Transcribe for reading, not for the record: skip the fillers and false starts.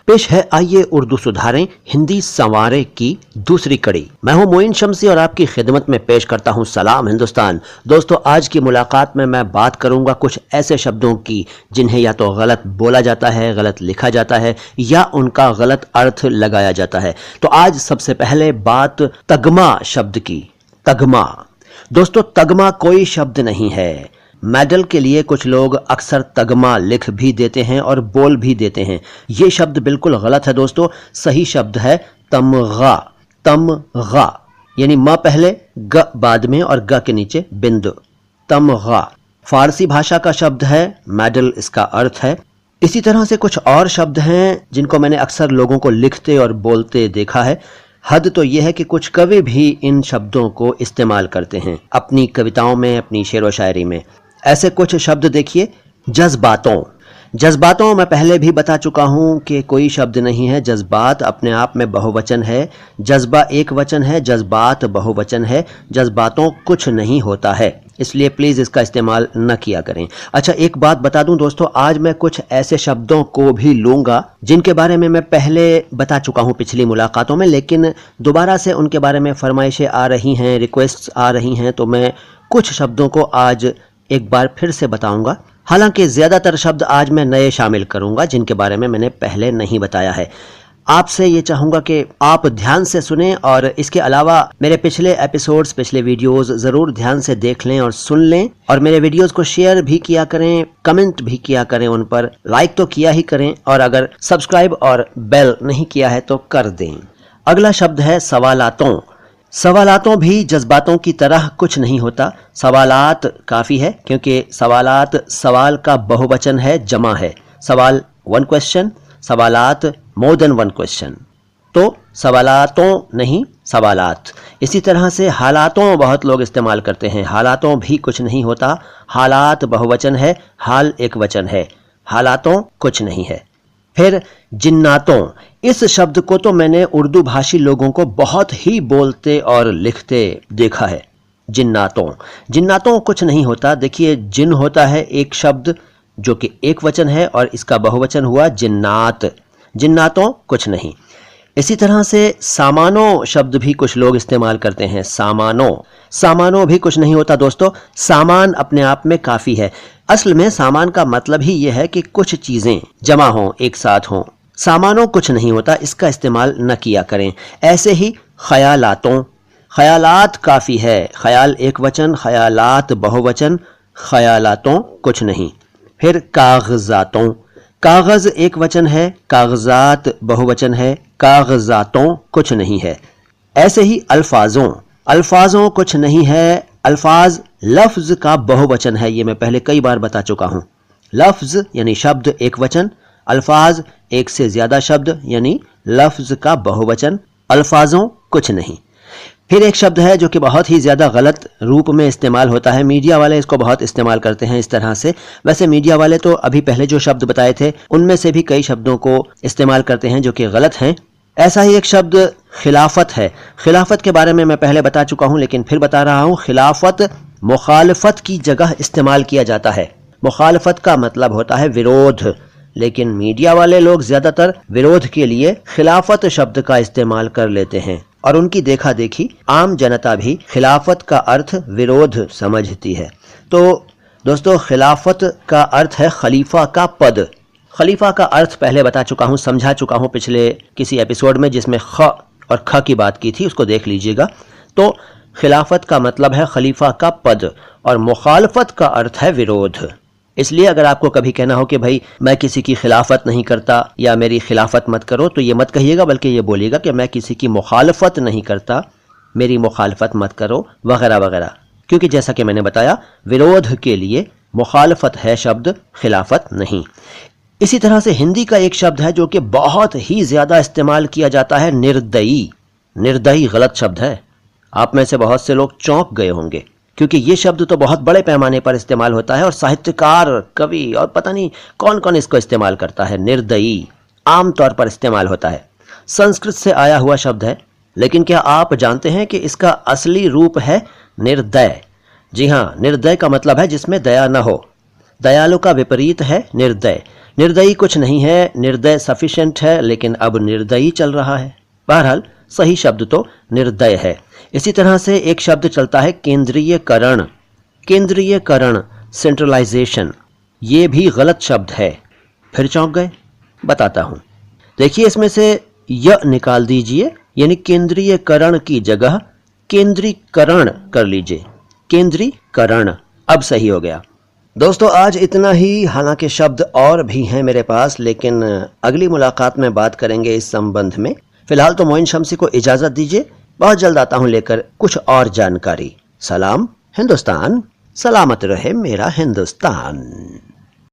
पेश है आइए उर्दू सुधारें हिंदी संवारे की दूसरी कड़ी। मैं हूं मोइन शम्सी और आपकी खिदमत में पेश करता हूं सलाम हिंदुस्तान। दोस्तों, आज की मुलाकात में मैं बात करूंगा कुछ ऐसे शब्दों की जिन्हें या तो गलत बोला जाता है, गलत लिखा जाता है या उनका गलत अर्थ लगाया जाता है। तो आज सबसे पहले बात तगमा शब्द की। तगमा दोस्तों, तगमा कोई शब्द नहीं है। मेडल के लिए कुछ लोग अक्सर तगमा लिख भी देते हैं और बोल भी देते हैं। ये शब्द बिल्कुल गलत है दोस्तों। सही शब्द है तमगा। तमगा यानी म पहले, ग बाद में और ग के नीचे बिंदु। तमगा फारसी भाषा का शब्द है, मेडल इसका अर्थ है। इसी तरह से कुछ और शब्द हैं जिनको मैंने अक्सर लोगों को लिखते और बोलते देखा है। हद तो यह है कि कुछ कवि भी इन शब्दों को इस्तेमाल करते हैं अपनी कविताओं में, अपनी शेर व शायरी में। ऐसे कुछ शब्द देखिए, जज्बातों। जज्बातों मैं पहले भी बता चुका हूं कि कोई शब्द नहीं है। जज्बात अपने आप में बहुवचन है, जज्बा एक वचन है, जज्बात बहुवचन है। जज्बातों कुछ नहीं होता है, इसलिए प्लीज इसका इस्तेमाल न किया करें। अच्छा, एक बात बता दूं दोस्तों, आज मैं कुछ ऐसे शब्दों को भी लूंगा जिनके बारे में मैं पहले बता चुका हूं पिछली मुलाकातों में, लेकिन दोबारा से उनके बारे में फरमाइशें आ रही हैं, रिक्वेस्ट आ रही हैं, तो मैं कुछ शब्दों को आज एक बार फिर से बताऊंगा। हालांकि ज्यादातर शब्द आज मैं नए शामिल करूंगा जिनके बारे में मैंने पहले नहीं बताया है। आपसे ये चाहूंगा कि आप ध्यान से सुनें और इसके अलावा मेरे पिछले एपिसोड्स, पिछले वीडियोस जरूर ध्यान से देख लें और सुन लें, और मेरे वीडियोस को शेयर भी किया करें, कमेंट भी किया करें, उन पर लाइक तो किया ही करें, और अगर सब्सक्राइब और बेल नहीं किया है तो कर दें। अगला शब्द है सवालातों। सवालातों भी जज्बातों की तरह कुछ नहीं होता। सवालात काफी है क्योंकि सवालात सवाल का बहुवचन है, जमा है। सवाल वन क्वेश्चन, सवालात मोर देन वन क्वेश्चन। तो सवालातों नहीं, सवालात। इसी तरह से हालातों बहुत लोग इस्तेमाल करते हैं। हालातों भी कुछ नहीं होता। हालात बहुवचन है, हाल एक वचन है। हालातों कुछ नहीं है। फिर जिन्नातों, इस शब्द को तो मैंने उर्दू भाषी लोगों को बहुत ही बोलते और लिखते देखा है। जिन्नातों, जिन्नातों कुछ नहीं होता। देखिए, जिन होता है एक शब्द जो कि एक वचन है और इसका बहुवचन हुआ जिन्नात। जिन्नातों कुछ नहीं। इसी तरह से सामानों शब्द भी कुछ लोग इस्तेमाल करते हैं। सामानों, सामानों भी कुछ नहीं होता दोस्तों। सामान अपने आप में काफी है। असल में सामान का मतलब ही यह है कि कुछ चीजें जमा हों, एक साथ हों। सामानों कुछ नहीं होता, इसका इस्तेमाल न किया करें। ऐसे ही ख्यालातों, ख्यालात काफी है। ख्याल एक वचन, ख्यालात बहुवचन, ख्यालातों कुछ नहीं। फिर कागजातों, कागज एक वचन है, कागजात बहुवचन है, कागजातों कुछ नहीं है। ऐसे ही अल्फाजों, अल्फाजों कुछ नहीं है। अल्फाज लफ्ज का बहुवचन है, ये मैं पहले कई बार बता चुका हूं। लफ्ज यानी शब्द एक वचन, अल्फाज एक से ज्यादा शब्द यानी लफ्ज का बहुवचन। अल्फाजों कुछ नहीं। फिर एक शब्द है जो कि बहुत ही ज्यादा गलत रूप में इस्तेमाल होता है। मीडिया वाले इसको बहुत इस्तेमाल करते हैं इस तरह से। वैसे मीडिया वाले तो अभी पहले जो शब्द बताए थे उनमें से भी कई शब्दों को इस्तेमाल करते हैं जो कि गलत हैं। ऐसा ही एक शब्द खिलाफत है। खिलाफत के बारे में मैं पहले बता चुका हूं, लेकिन फिर बता रहा हूं। खिलाफत मुखालफत की जगह इस्तेमाल किया जाता है। मुखालफत का मतलब होता है विरोध, लेकिन मीडिया वाले लोग ज्यादातर विरोध के लिए खिलाफत शब्द का इस्तेमाल कर लेते हैं, और उनकी देखा देखी आम जनता भी खिलाफत का अर्थ विरोध समझती है। तो दोस्तों, खिलाफत का अर्थ है खलीफा का पद। खलीफा का अर्थ पहले बता चुका हूं, समझा चुका हूं पिछले किसी एपिसोड में जिसमें ख और ख की बात की थी, उसको देख लीजिएगा। तो खिलाफत का मतलब है खलीफा का पद और मुखालफत का अर्थ है विरोध। इसलिए अगर आपको कभी कहना हो कि भाई मैं किसी की खिलाफत नहीं करता या मेरी खिलाफत मत करो, तो ये मत कहिएगा, बल्कि ये बोलिएगा कि मैं किसी की मुखालफत नहीं करता, मेरी मुखालफत मत करो, वगैरह वगैरह। क्योंकि जैसा कि मैंने बताया, विरोध के लिए मुखालफत है शब्द, खिलाफत नहीं। इसी तरह से हिंदी का एक शब्द है जो कि बहुत ही ज्यादा इस्तेमाल किया जाता है, निर्दयी। निर्दयी गलत शब्द है। आप में से बहुत से लोग चौंक गए होंगे क्योंकि ये शब्द तो बहुत बड़े पैमाने पर इस्तेमाल होता है और साहित्यकार, कवि और पता नहीं कौन कौन इसको इस्तेमाल करता है। निर्दयी आमतौर पर इस्तेमाल होता है। संस्कृत से आया हुआ शब्द है, लेकिन क्या आप जानते हैं कि इसका असली रूप है निर्दय। जी हाँ, निर्दय का मतलब है जिसमें दया न हो। दयालु का विपरीत है निर्दय। निर्दयी कुछ नहीं है, निर्दय सफिशिएंट है, लेकिन अब निर्दयी चल रहा है। बहरहाल सही शब्द तो निर्दय है। इसी तरह से एक शब्द चलता है केंद्रीयकरण। केंद्रीयकरण, सेंट्रलाइजेशन, ये भी गलत शब्द है। फिर चौंक गए? बताता हूं। देखिए, इसमें से य निकाल दीजिए, यानी केंद्रीयकरण की जगह केंद्रीकरण कर लीजिए। केंद्रीकरण अब सही हो गया। दोस्तों, आज इतना ही। हालांकि शब्द और भी हैं मेरे पास, लेकिन अगली मुलाकात में बात करेंगे इस संबंध में। फिलहाल तो मोइन शम्सी को इजाजत दीजिए। बहुत जल्द आता हूं लेकर कुछ और जानकारी। सलाम हिंदुस्तान, सलामत रहे मेरा हिंदुस्तान।